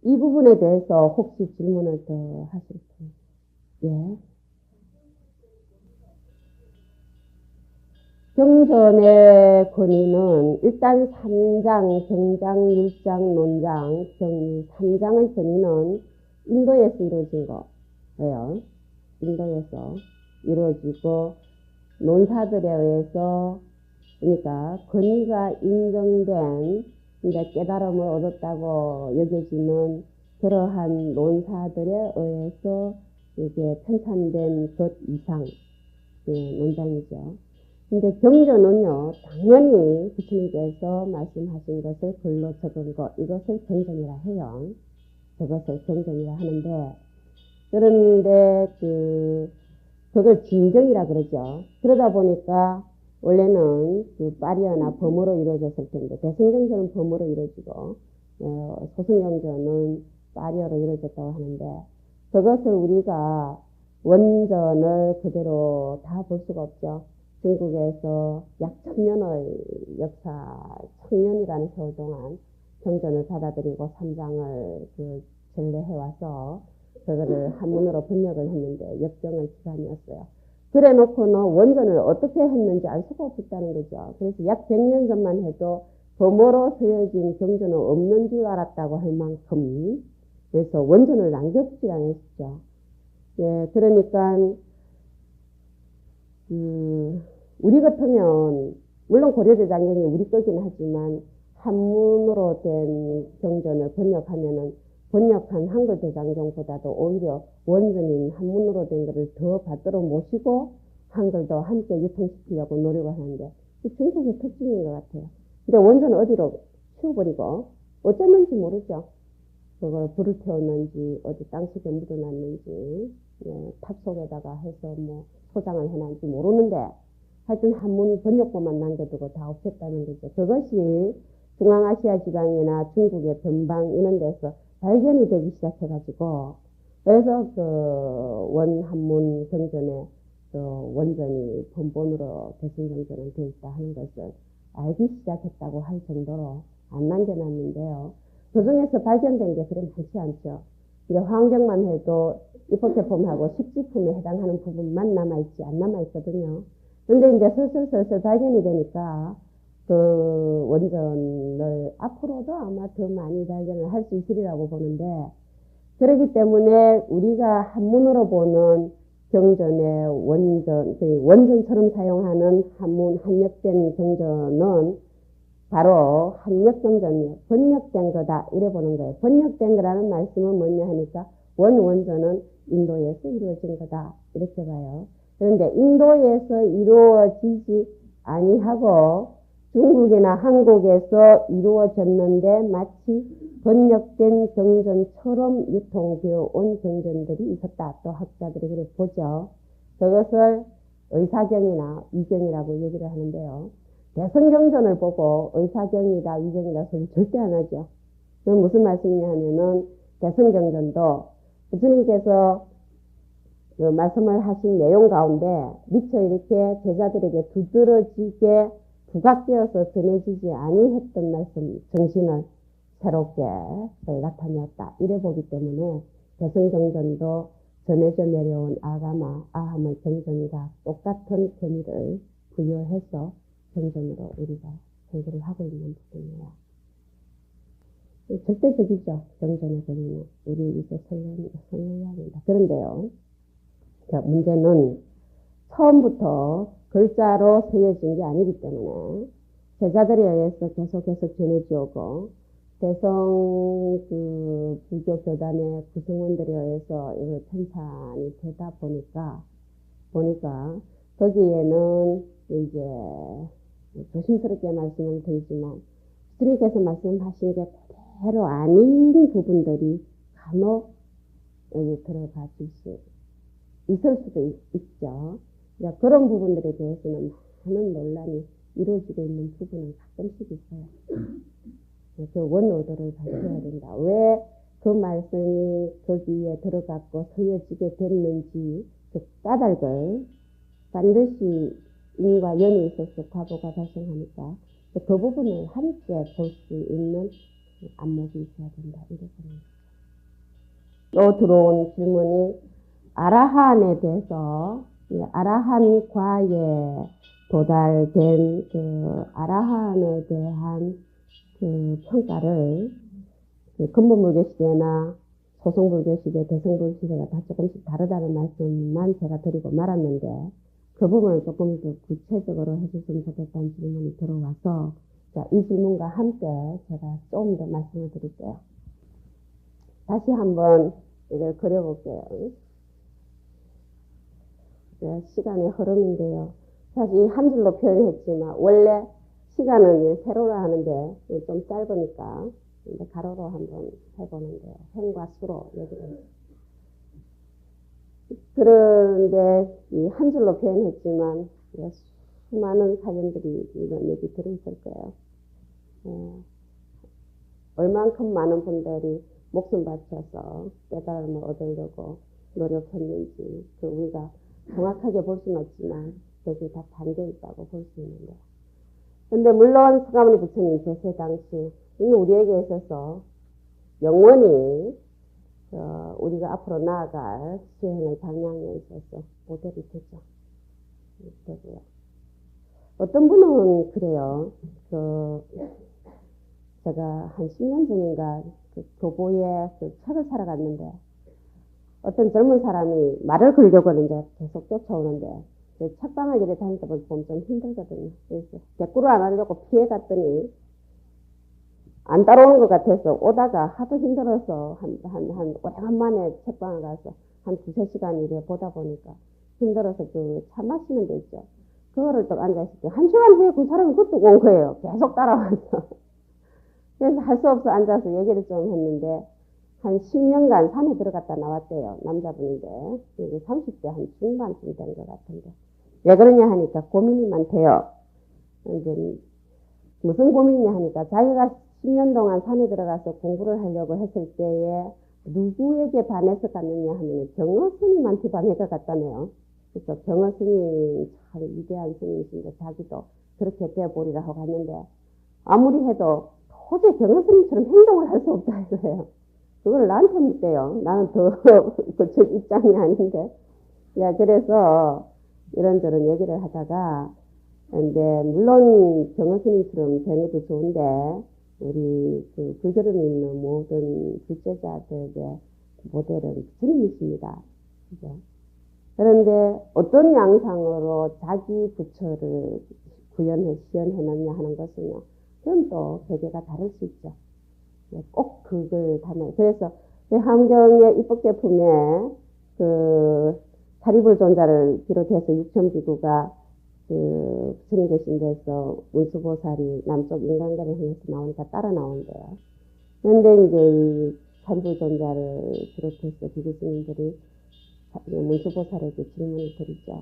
이 부분에 대해서 혹시 질문을 더 하실 분? 예. 경전의 권위는 일단 3장, 경장, 율장, 논장, 경위 3장의 권위는 인도에서 이루어진 거예요. 인도에서 이루어지고 논사들에 의해서 그러니까 권위가 인정된 이제 깨달음을 얻었다고 여겨지는 그러한 논사들에 의해서 이게 편찬된 것 이상 논장이죠. 근데 경전은요, 당연히 부처님께서 말씀하신 것을 글로 적은 것, 이것을 경전이라 해요. 저것을 경전이라 하는데, 그런데 그걸 진경이라 그러죠. 그러다 보니까 원래는 파리어나 범어로 이루어졌을 텐데, 대승경전은 범어로 이루어지고, 소승경전은 파리어로 이루어졌다고 하는데, 그것을 우리가 원전을 그대로 다 볼 수가 없죠. 중국에서 약 1000년의 역사, 1000년이라는 세월 동안 경전을 받아들이고 3장을 전래해와서 그거를 한문으로 번역을 했는데 역정의 기간이었어요. 그래 놓고는 원전을 어떻게 했는지 알 수가 없었다는 거죠. 그래서 약 100년 전만 해도 범어로 쓰여진 경전은 없는 줄 알았다고 할 만큼 그래서 원전을 남겨두지 않았죠. 예, 그러니까 우리 같으면 물론 고려대장경이 우리 거긴 하지만 한문으로 된 경전을 번역하면은 번역한 한글 대장경보다도 오히려 원전인 한문으로 된 것을 더 받들어 모시고 한글도 함께 유통시키려고 노력을 하는데 이 중국의 특징인 것 같아요. 근데 원전은 어디로 치워버리고 어쩌는지 모르죠. 그걸 불을 태웠는지 어디 땅속에 묻어놨는지 탑 속에다가 해서 뭐 소장을 해놨는지 모르는데 하여튼 한문 번역본만 남겨두고 다 없앴다는 거죠. 그것이 중앙아시아 지방이나 중국의 변방 이런 데서 발견이 되기 시작해가지고 그래서 원한문 경전에 원전이 본본으로 대승경전은 되어 있다 하는 것을 알기 시작했다고 할 정도로 안 남겨놨는데요. 그 중에서 발견된 게 그래 많지 않죠. 이제 환경만 해도 입법제품하고 식지품에 해당하는 부분만 남아있지 안 남아있거든요. 근데 이제 슬슬 발견이 되니까 그 원전을 앞으로도 아마 더 많이 발견을 할 수 있으리라고 보는데 그렇기 때문에 우리가 한문으로 보는 경전의 원전처럼 사용하는 한문 한역된 경전은 바로 한역경전이에요. 번역된 거다 이래 보는 거예요. 번역된 거라는 말씀은 뭐냐 하니까 원전은 인도에서 이루어진 거다 이렇게 봐요. 그런데 인도에서 이루어지지 아니하고 중국이나 한국에서 이루어졌는데 마치 번역된 경전처럼 유통되어 온 경전들이 있었다. 또 학자들이 그래 보죠. 그것을 의사경이나 위경이라고 얘기를 하는데요. 대승경전을 보고 의사경이다, 위경이다 소리 절대 안 하죠. 그건 무슨 말씀이냐 하면은 대승경전도 부처님께서 그 말씀을 하신 내용 가운데 미처 이렇게 제자들에게 두드러지게 부각되어서 전해지지 아니했던 말씀, 정신을 새롭게 나타내었다. 이래 보기 때문에 대승경전도 전해져 내려온 아함의 경전이다. 똑같은 권위를 부여해서 경전으로 우리가 공부를 하고 있는 부분이에요. 절대적이죠. 경전의 권위는. 우리 이제 설명해야 합니다. 그런데요. 문제는 처음부터 글자로 쓰여진 게 아니기 때문에 제자들에 의해서 계속 전해지오고 대성 불교 교단의 구성원들에 의해서 이걸 편찬이 되다 보니까 거기에는 이제 조심스럽게 말씀을 드리지만 스님께서 말씀하신 게 그대로 아닌 부분들이 간혹 여기 들어가 있을 수도 있죠. 그런 부분들에 대해서는 많은 논란이 이루어지고 있는 부분은 가끔씩 있어요. 그 원의도를 밝혀야 된다. 왜 그 말씀이 거기에 들어갔고 서여지게 됐는지 그 까닭을 반드시 인과 연이 있어서 과보가 발생하니까 그 부분을 함께 볼 수 있는 안목이 있어야 된다. 이렇게 봅니다. 또 들어온 질문이 아라한에 대해서 아라한과에 도달된 그 아라한에 대한 그 평가를 그 근본불교 시대나 소승불교 시대, 대승불교 시대가 다 조금씩 다르다는 말씀만 제가 드리고 말았는데 그 부분을 조금 더 구체적으로 해주시면 좋겠다는 질문이 들어와서 자, 이 질문과 함께 제가 좀 더 말씀을 드릴게요. 다시 한번 이걸 그려볼게요. 네, 시간의 흐름인데요. 사실 이 한 줄로 표현했지만 원래 시간은 세로로 하는데 좀 짧으니까 가로로 한번 해보는데요. 횡과 수로 얘기를. 그런데 이 한 줄로 표현했지만 수많은 사연들이 이런 얘기 들으실 거예요. 얼만큼 많은 분들이 목숨 바쳐서 깨달음을 얻으려고 노력했는지 그 우리가 정확하게 볼 수는 없지만 여기 다 담겨 있다고 볼 수 있는데 근데 물론 서가모니 부처님 제세 당시 이미 우리에게 있어서 영원히 우리가 앞으로 나아갈 수행의 방향에 있어서 모델이 되죠. 되고요. 어떤 분은 그래요. 제가 한 10년 전인가 그 교보에 그 책을 사러 갔는데 어떤 젊은 사람이 말을 걸려고 이제 계속 쫓아오는데 책방을 이렇게 다니다 보면 좀 힘들거든요. 그래서 대꾸를 안 하려고 피해갔더니 안 따라오는 것 같아서 오다가 하도 힘들어서 오래간만에 책방을 가서 한 2-3시간 이래 보다 보니까 힘들어서 그 차 마시는 데 있죠. 그거를 또 앉아있을 때 1시간 후에 그 사람이 그것도 온 거예요. 계속 따라와서. 그래서 할 수 없어 앉아서 얘기를 좀 했는데 한 10년간 산에 들어갔다 나왔대요. 남자분인데 여기 30대 한 중반쯤 된 것 같은데 왜 그러냐 하니까 고민이 많대요. 이제 무슨 고민이냐 하니까 자기가 10년 동안 산에 들어가서 공부를 하려고 했을 때에 누구에게 반해서 갔느냐 하면 경어 스님한테 반해서 갔다네요. 그래서 경어 스님이 참 위대한 스님이신데 자기도 그렇게 되어보리라 하고 갔는데 아무리 해도 도저히 경어 스님처럼 행동을 할 수 없다 이거예요. 그걸 나한테 묻대요. 나는 그쪽 입장이 아닌데. 야, 그래서 이런저런 얘기를 하다가, 근데, 물론 경어 스님처럼 되는 것도 좋은데, 우리 그 불교를 믿는 모든 불제자들의 모델은 부처님이십니다. 그죠? 그런데 어떤 양상으로 자기 부처를 시연해놓냐 하는 것은요, 그건 또 개개가 다를 수 있죠. 꼭 그걸 담아요. 그래서 함경의 입법계품에 그 사리불존자를 비롯해서 육천비구가 그 부처님 계신 데서 문수보살이 남쪽 인간계를 향해서 나오니까 따라 나온대요. 그런데 이제 이 사리불존자를 비롯해서 비구스님들이 문수보살에게 질문을 드리죠.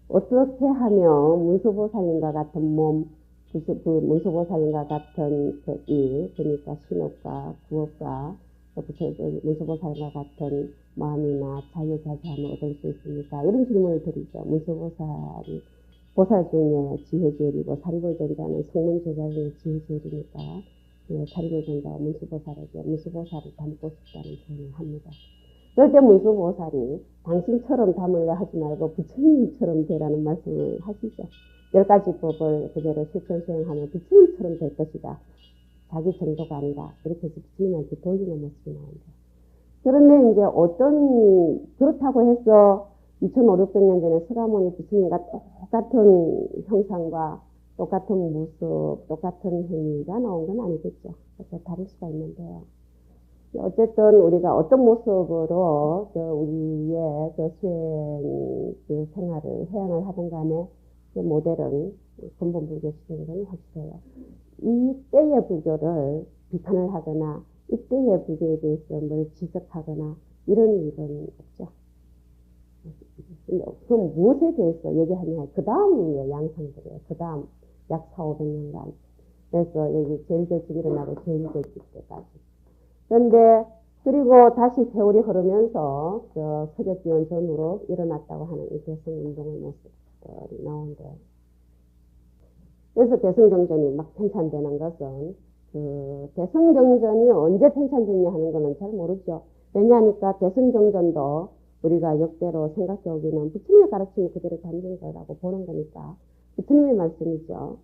어떻게 하면 문수보살님과 같은 몸, 그 문수보살님과 같은 그 일, 그러니까 신업과 구업과 문수보살과 같은 마음이나 자유자재함을 얻을 수 있습니까? 이런 질문을 드리죠. 문수보살이 보살 중에 지혜제일이고 사리불존자는 성문제자 중에 지혜제일이니까 사리불존자와 문수보살에게 문수보살을 닮고 싶다는 표현을 합니다. 그럴 때 문수보살이 당신처럼 닮으려 하지 말고 부처님처럼 되라는 말씀을 하시죠. 10가지 법을 그대로 실천 수행하면 부처님처럼 될 것이다. 자기 정도가 아니라 이렇게 해서 부처님한테 돌리는 모습이 나온다. 그런데 이제 그렇다고 해서 2500~600년 전에 서가모니 부처님과 똑같은 형상과 똑같은 모습, 똑같은 행위가 나온 건 아니겠죠. 그래서 다를 수가 있는데요. 어쨌든 우리가 어떤 모습으로 우리의 수행 생활을 해양을 하든 간에 모델은 근본 불교 시대인 건 확실해요. 이때의 불교를 비판을 하거나 이때의 불교에 대해서 뭘 지적하거나 이런 일은 없죠. 그럼 무엇에 대해서 얘기하냐? 그 다음의 양상들이에요. 그 다음 약 400~500년간. 그래서 여기 제일절집 일어나고 제일절집 때까지. 그런데 그리고 다시 세월이 흐르면서 서적기원 전후로 일어났다고 하는 이 대성운동의 모습들이 나오는데 그래서 대성경전이 막 편찬되는 것은 대성경전이 언제 편찬됐냐 하는 거는 잘 모르죠. 왜냐하니까 대승정전도 우리가 역대로 생각해 오기는 부처님의 가르침이 그대로 담긴 거라고 보는 거니까 부처님의 말씀이죠.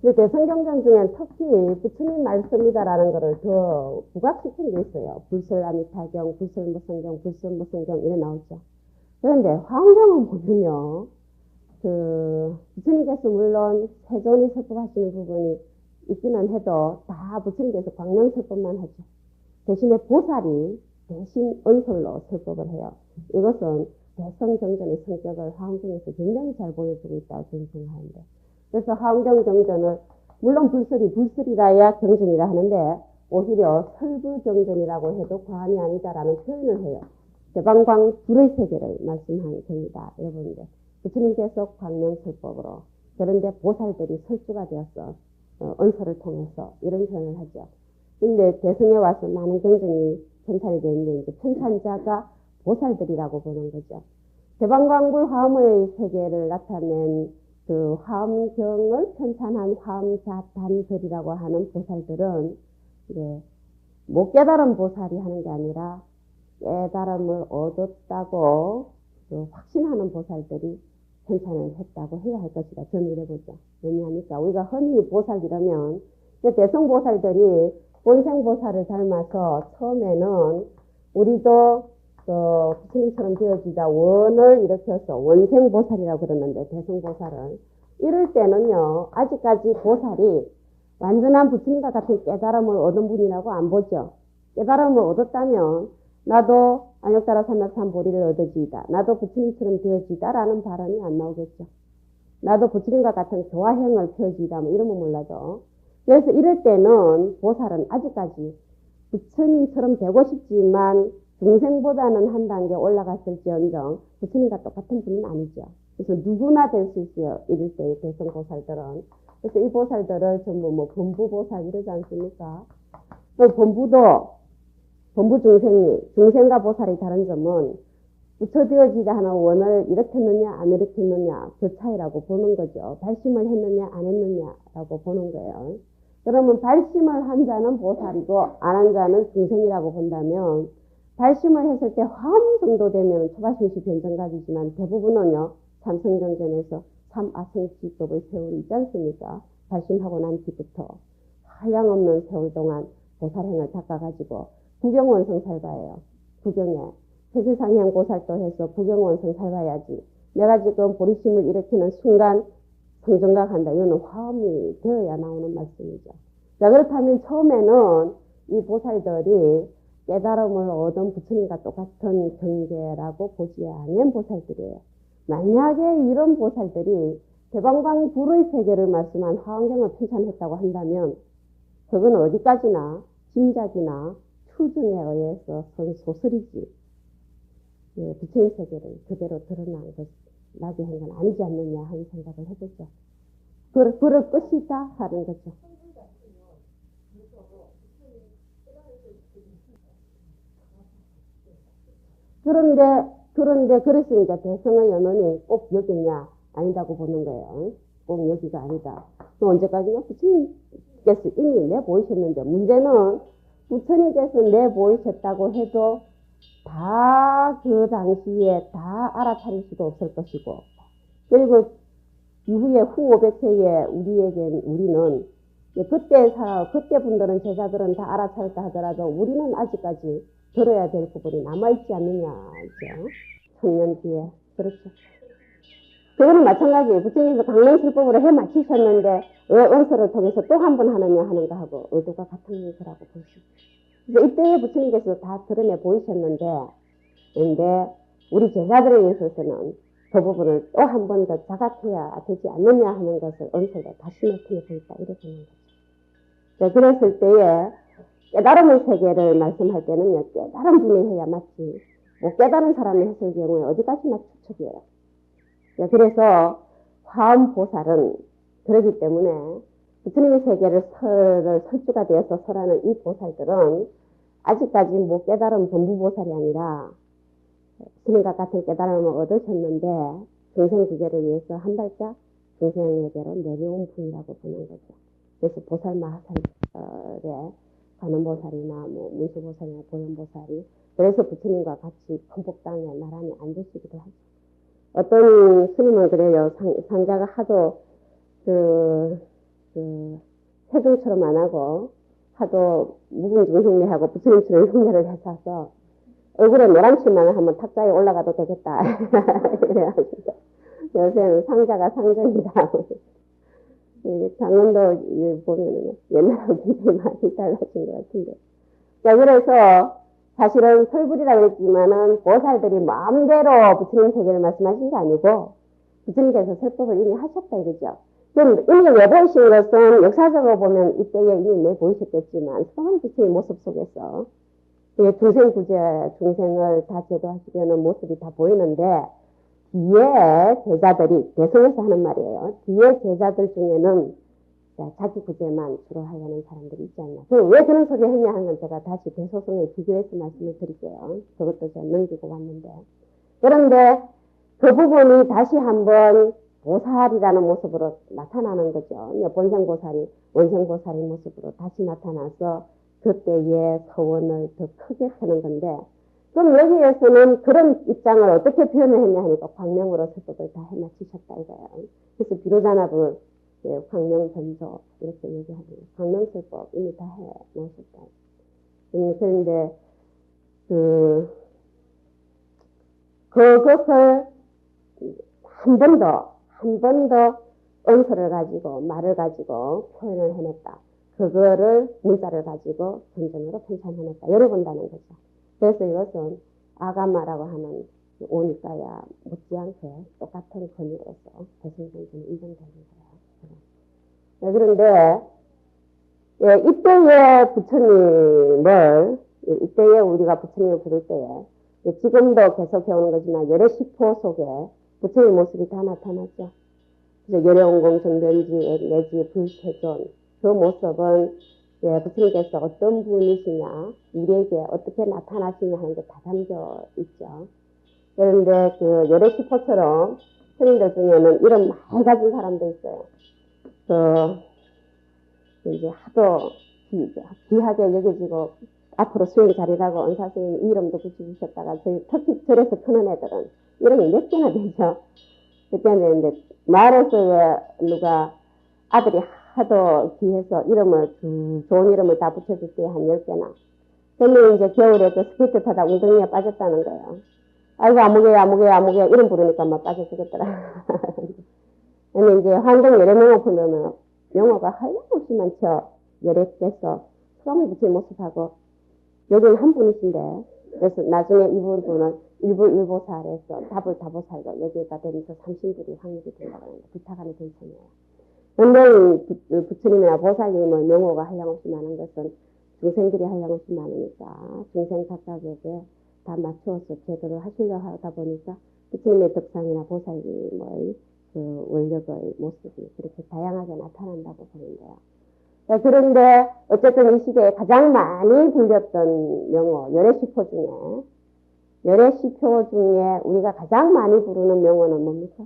근데 대승정전 중엔 특히 부처님 말씀이다라는 거를 더 부각시킨 게 있어요. 불설아미타경, 불설무성경, 불설무성경 이래 나오죠. 그런데 화엄경은 보면요. 부처님께서 물론 세존이 설법하시는 부분이 있기는 해도 다 부처님께서 광명 설법만 하죠. 대신에 보살이 대신 언설로 설법을 해요. 이것은 대성경전의 성격을 화엄경에서 굉장히 잘 보여주고 있다고 저는 생각하는데. 그래서 화엄경 경전을 물론 불설이라야 경전이라 하는데 오히려 설부경전이라고 해도 과언이 아니다라는 표현을 해요. 대방광 불의 세계를 말씀한 경이다. 여러분들 부처님께서 광명설법으로 그런데 보살들이 설주가 되었어. 언설을 통해서 이런 표현을 하죠. 근데 대승에 와서 많은 경전이 편찬이 되는데 이제 편찬자가 보살들이라고 보는 거죠. 대방광불 화엄의 세계를 나타낸 그 화엄경을 편찬한 화엄자단들이라고 하는 보살들은 이제 못 깨달은 보살이 하는 게 아니라 깨달음을 얻었다고 확신하는 보살들이 편찬을 했다고 해야 할 것이다. 저는 이래보죠. 왜냐하니까 우리가 흔히 보살이라면 대성보살들이 본생보살을 닮아서 처음에는 우리도 부처님처럼 되어지다 원을 일으켜서 원생보살이라고 그러는데 대성보살은 이럴 때는요. 아직까지 보살이 완전한 부처님과 같은 깨달음을 얻은 분이라고 안 보죠. 깨달음을 얻었다면 나도 안욕따라 삼약삼 보리를 얻어지이다. 나도 부처님처럼 되어지이다 라는 발언이 안 나오겠죠. 나도 부처님과 같은 교화형을 펴지이다 뭐 이러면 몰라도. 그래서 이럴 때는 보살은 아직까지 부처님처럼 되고 싶지만 중생보다는 한 단계 올라갔을지언정 부처님과 똑같은 분은 아니죠. 그래서 누구나 될 수 있어요. 이럴 때 대성보살들은. 그래서 이 보살들을 전부 범부보살 이러지 않습니까? 범부 중생과 보살의 다른 점은 부처되어지다 하는 원을 일으켰느냐 안 일으켰느냐 그 차이라고 보는 거죠. 발심을 했느냐 안 했느냐라고 보는 거예요. 그러면 발심을 한 자는 보살이고 안 한 자는 중생이라고 본다면 발심을 했을 때 화음 정도 되면 초바심시 변정각이지만 대부분은요. 참선경전에서 참아생지법의 세월이 있지 않습니까? 발심하고 난 뒤부터 한량없는 세월 동안 보살행을 닦아가지고 구경원성 살바예요. 구경에. 세지상향 보살도 해서 구경원성 살바야지. 내가 지금 보리심을 일으키는 순간 성정각한다. 이거는 화음이 되어야 나오는 말씀이죠. 자, 그렇다면 처음에는 이 보살들이 깨달음을 얻은 부처님과 똑같은 경계라고 보지 않은 보살들이에요. 만약에 이런 보살들이 대방광 불의 세계를 말씀한 화엄경을 편찬했다고 한다면 그건 어디까지나 짐작이나 추증에 의해서 선 소설이지. 예, 부처님 세계를 그대로 드러나게 한 건 아니지 않느냐 하는 생각을 해보죠. 그럴 것이다 하는 거죠. 그런데 그래서 이제 대성의 연원이 꼭 여기냐 아니다고 보는 거예요. 꼭 여기가 아니다. 또 언제까지냐? 부처님께서 이미 내보이셨는데 문제는 부처님께서 내보이셨다고 해도 다 그 당시에 다 알아차릴 수도 없을 것이고 그리고 이후에 후 500세에 우리는 그때 분들은 제자들은 다 알아차렸다 하더라도 우리는 아직까지 들어야 될 부분이 남아있지 않느냐죠. 천년 뒤에. 그렇죠. 그거는 마찬가지예요. 부처님께서 강론술법으로 해 마치셨는데 왜 언설을 통해서 또 한 번 하느냐 하는 거하고 의도가 같은 거라고 볼 수 있어요. 이때에 부처님께서 다 드러내 보이셨는데 근데 우리 제자들에 있어서는 그 부분을 또 한 번 더 자각해야 되지 않느냐 하는 것을 언설로 다시 나타내 보있다 이렇게 하는 거죠. 자, 그랬을 때에 깨달음의 세계를 말씀할 때는요. 깨달은 분이 해야 맞지. 못 깨달은 사람이 했을 경우에 어디까지나 추측이에요. 자, 그래서 화엄보살은 그러기 때문에 부처님의 세계를 설주가 되어서 설하는 이 보살들은 아직까지 못 깨달은 범부보살이 아니라 스님과 같은 깨달음을 얻으셨는데 중생 구제를 위해서 한 발짝 중생에게로 내려온 분이라고 보는 거죠. 그래서 보살마하살의 관음보살이나 뭐 문수보살이나 보현보살이 그래서 부처님과 같이 건복당에 나란히 앉으시기도 하죠. 어떤 스님은 그래요. 상자가 하도 세종처럼 안 하고 하도 무궁중생례하고 부처님처럼 흉내를 해서 얼굴에 노란칠만 하면 탁자에 올라가도 되겠다. 그래가지고 요새는 상자가 상전이다. 강원도 보면은 옛날하고 굉장히 많이 달라진 것 같은데. 자, 그래서 사실은 설불이라고 했지만은 보살들이 마음대로 부처님 세계를 말씀하신 게 아니고 부처님께서 설법을 이미 하셨다 이거죠. 그럼 이미 내보이신 것은 역사적으로 보면 이때에 이미 내보이셨겠지만 성한 부처님 모습 속에서 중생 구제, 중생을 다 제도하시려는 모습이 다 보이는데 뒤에 제자들이, 대성에서 하는 말이에요. 뒤에 제자들 중에는 자기 구제만 주로 하려는 사람들이 있지 않나. 왜 그런 소리를 했냐 하는 건 제가 다시 대소성에 비교해서 말씀을 드릴게요. 그것도 제가 넘기고 왔는데. 그런데 그 부분이 다시 한번 보살이라는 모습으로 나타나는 거죠. 본생보살이 원생보살의 모습으로 다시 나타나서 그때의 서원을 더 크게 펴는 건데, 그럼 여기에서는 그런 입장을 어떻게 표현을 했냐 하니까 광명으로 설법을 다 해마치셨다 이거예요. 그래서 비로자납을 광명전조 이렇게 얘기하는 거예요. 광명설법 이미 다 해놓으셨다. 그런데 그것을 한 번 더 언서를 가지고 말을 가지고 표현을 해냈다. 그거를 문자를 가지고 전전으로 편찬해냈다. 열어본다는 거죠. 그래서 이것은 아가마라고 하는 오니까야 못지않게 똑같은 권위로서 대승전전이 인정되는 거예요. 그런데 이때의 부처님을 이때에 우리가 부처님을 부를 때에 지금도 계속 해오는 거지만 열애시포 속에 부처님 모습이 다 나타났죠. 그래서 열애원공 정변지 내지 불세존 그 모습은 부처님께서 어떤 분이시냐, 우리에게 어떻게 나타나시냐 하는 게 다 담겨 있죠. 그런데 그 열애시포처럼 스님들 중에는 이름 많이 가진 사람도 있어요. 이제 하도 귀하게 여겨지고 앞으로 수행 잘이라고 은사스님 이름도 붙여주셨다가 특히 절에서 크는 애들은 이름이 몇 개나 되죠. 몇 개나 되는데 마을에서 누가 아들이 하도 귀해서 이름을 좋은 이름을 다 붙여줄 때 한 10개나. 그러면 이제 겨울에 그 스케이트 타다 웅덩이에 빠졌다는 거예요. 아이고 아무개 이름 부르니까 막 빠져 죽었더라. 근데 이제 환경 열애명호 보면은 명호가 하염없이 많죠. 열애 깨서 수감을 붙인 모습하고 여기는 한 분이신데 그래서 나중에 이분은 일보살에서 다보살로 여기가 되면서 삼신들이 확립이 된다고 합니다. 부탁하는 대상이에요. 근데 부처님이나 보살님의 명호가 한량없이 많은 것은 중생들이 한량없이 많으니까 중생 각각에게 다 맞추어서 제도를 하시려 하다 보니까 부처님의 덕상이나 보살님의 그 원력의 모습이 그렇게 다양하게 나타난다고 보는데요. 그런데 어쨌든 이 시대에 가장 많이 불렸던 명호 열애시포 중에 우리가 가장 많이 부르는 명호는 뭡니까?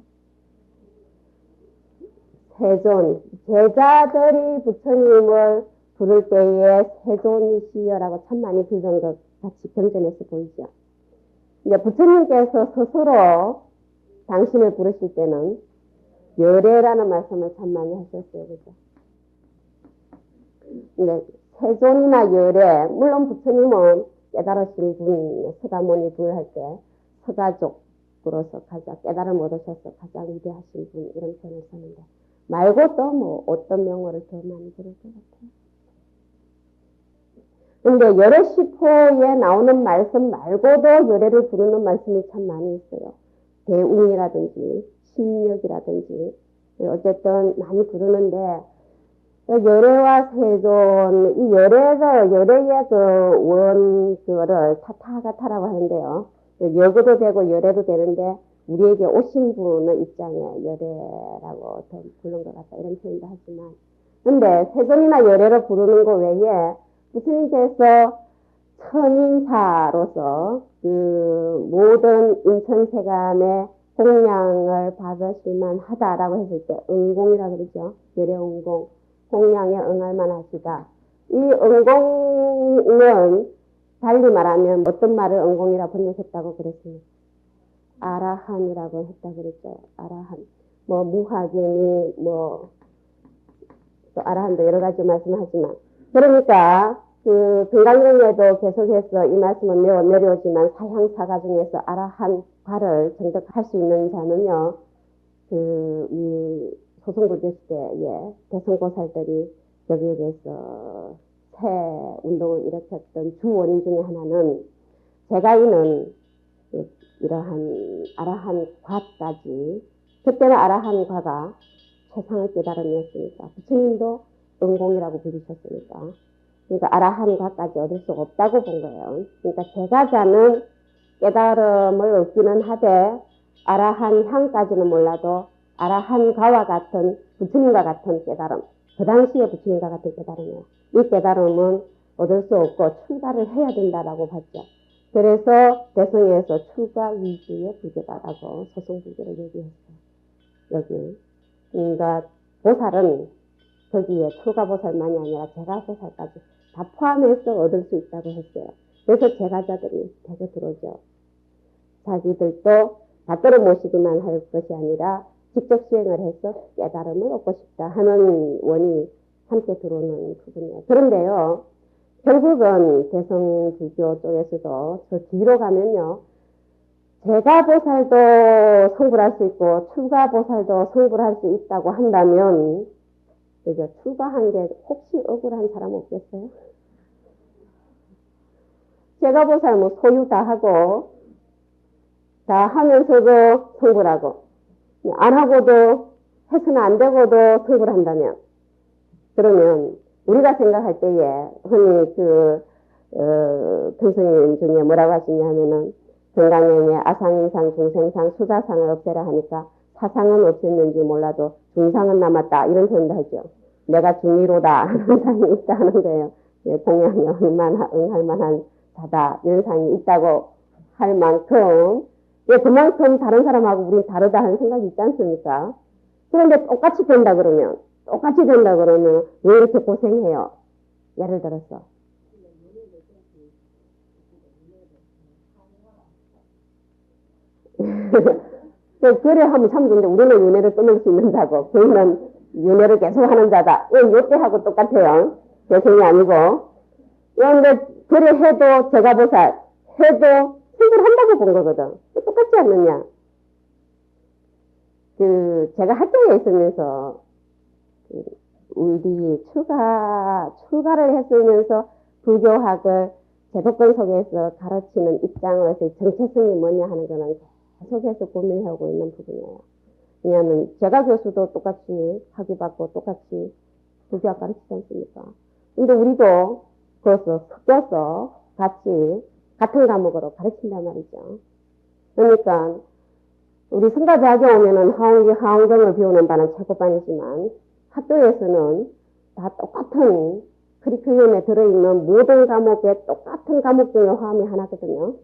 세존. 제자들이 부처님을 부를 때에 세존이시여라고 참 많이 부르는 것 같이 경전에서 보이죠. 이제 부처님께서 스스로 당신을 부르실 때는 열애라는 말씀을 참 많이 하셨어요. 그죠? 근데 세존이나 열애, 물론 부처님은 깨달으신 분, 서가모니 부를 때 서가족으로서 가장 깨달음 얻으셔서 가장 위대하신 분 이런 표현을 쓰는데 말고 또 뭐 어떤 명호를 더 많이 부를 것 같아요. 근데 열애시포에 나오는 말씀 말고도 열애를 부르는 말씀이 참 많이 있어요. 대웅이라든지 신력이라든지 어쨌든 많이 부르는데 열애와 세존, 이 열애의 그거를 타타가타라고 하는데요. 여고도 되고 열애도 되는데 우리에게 오신 분의 입장에 열애라고 더 부른 것 같다 이런 표현도 하지만 근데 세존이나 열애를 부르는 것 외에 부처님께서 천인사로서 그 모든 인천세간의 공양을 받으실만 하다라고 했을 때 응공이라고 그러죠. 열애응공. 공양에 응할 만하시다. 이 은공은 달리 말하면 어떤 말을 은공이라 번역했다고 그랬습니까? 아라한이라고 했다 그랬죠. 아라한. 뭐 무하기니 뭐 또 아라한도 여러 가지 말씀하지만 그러니까 그 등강경에도 계속해서 이 말씀은 매우 어려우지만 사향사가 중에서 아라한과를 정득할 수 있는 자는요. 이 소승구조 시대에 대성보살들이 여기에 대해서 새 운동을 일으켰던 주 원인 중에 하나는 제가이는 이러한 아라한과까지 그때는 아라한과가 최상의 깨달음이었으니까 부처님도 은공이라고 부르셨으니까 그러니까 아라한과까지 얻을 수 없다고 본 거예요. 그러니까 제가자는 깨달음을 얻기는 하되 아라한 향까지는 몰라도 아라한과와 같은 부처님과 같은 깨달음 그 당시에 부처님과 같은 깨달음이에요. 이 깨달음은 얻을 수 없고 출가를 해야 된다라고 봤죠. 그래서 대성에서 출가 위주의 불교다라고 소승불교를 얘기했어요. 여기. 그러니까 보살은 거기에 출가보살만이 아니라 제가보살까지 다 포함해서 얻을 수 있다고 했어요. 그래서 제가자들이 대거 들어오죠. 자기들도 받들어 모시기만 할 것이 아니라 직접 수행을 해서 깨달음을 얻고 싶다 하는 원이 함께 들어오는 부분이에요. 그런데요. 결국은 대성불교 쪽에서도 저 뒤로 가면요. 제가보살도 성불할 수 있고 출가보살도 성불할 수 있다고 한다면 그죠? 출가한 게 혹시 억울한 사람 없겠어요? 제가보살 뭐 소유 다 하고 다 하면서도 성불하고 안 하고도 해서는 안 되고도 성불한다면 그러면 우리가 생각할 때에 흔히 교수님 중에 뭐라고 하시냐 하면은 정강행에 아상인상, 중생상, 수자상을 없애라 하니까 사상은 없앴는지 몰라도 중상은 남았다. 이런 표현도 하죠. 내가 중의로다. 이런 상이 있다 하는 거예요. 공양에 응할 만한 자다. 이런 상이 있다고 할 만큼 그만큼 다른 사람하고 우린 다르다 하는 생각이 있지 않습니까? 그런데 똑같이 된다 그러면 왜 이렇게 고생해요? 예를 들어서 그래 하면 참 좋은데 우리는 윤회를 끊을 수 있는 자고 그는 윤회를 계속 하는 자다. 이때 하고 똑같아요. 교생이 아니고. 그런데 그래 해도 제가보살 해도 성불한다고 본 거거든. 똑같지 않느냐. 제가 학교에 있으면서 우리 출가를 했으면서 불교학을 제도권 속에서 가르치는 입장으로서 정체성이 뭐냐 하는 거는 계속해서 고민하고 있는 부분이에요. 왜냐하면 제가 교수도 똑같이 학위 받고 똑같이 불교학 가르치지 않습니까? 근데 우리도 그것을 섞여서 같은 과목으로 가르친단 말이죠. 그러니까 우리 성가대학에 오면은 하원경을 배우는 반은 최고반이지만 학교에서는 다 똑같은 커리큘럼에 들어있는 모든 과목에 똑같은 과목 중에 화음이 하나거든요.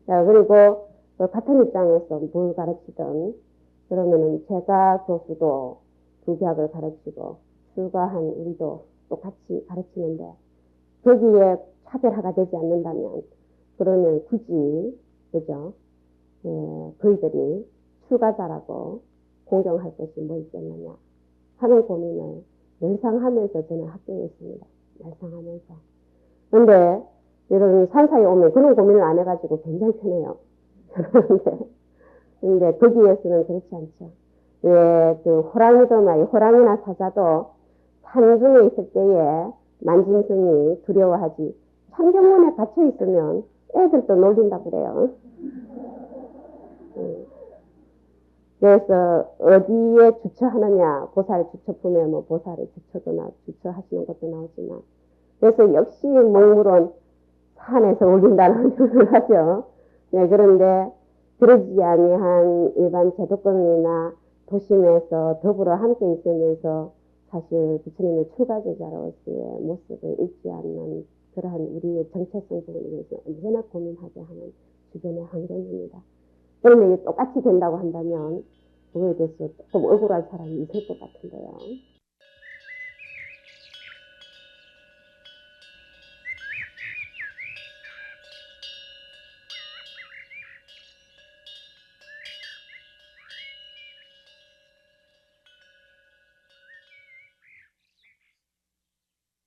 자, 그리고 같은 입장에서 뭘 가르치든 그러면은 제가 교수도 불교학을 가르치고 출가한 우리도 똑같이 가르치는데 거기에 차별화가 되지 않는다면 그러면 굳이 그죠? 저희들이 출가자라고 공경할 것이 뭐 있겠느냐 하는 고민을 늘상 하면서 저는 학교에 있습니다. 늘상 하면서. 근데 이런 산사에 오면 그런 고민을 안 해가지고 굉장히 편해요. 근데 거기에서는 그렇지 않죠. 왜 호랑이나 사자도 산중에 있을 때에 만짐승이 두려워하지. 창경문에 갇혀 있으면 애들도 놀린다고 그래요. 그래서 어디에 주처하느냐, 보살 주처품에 뭐 보살의 주처도나 주처하시는 것도 나오지만, 그래서 역시 목물은 산에서 올린다는 표현을 하죠. 네, 그런데 그러지 아니한 일반 제도권이나 도심에서 더불어 함께 있으면서 사실 부처님의 출가제자로서의 모습을 잃지 않는 그러한 우리의 정체성 부분에 대해서 언제나 고민하게 하는 주변의 환경입니다. 그런데 똑같이 된다고 한다면 그거에 대해서 조금 억울한 사람이 있을 것 같은데요.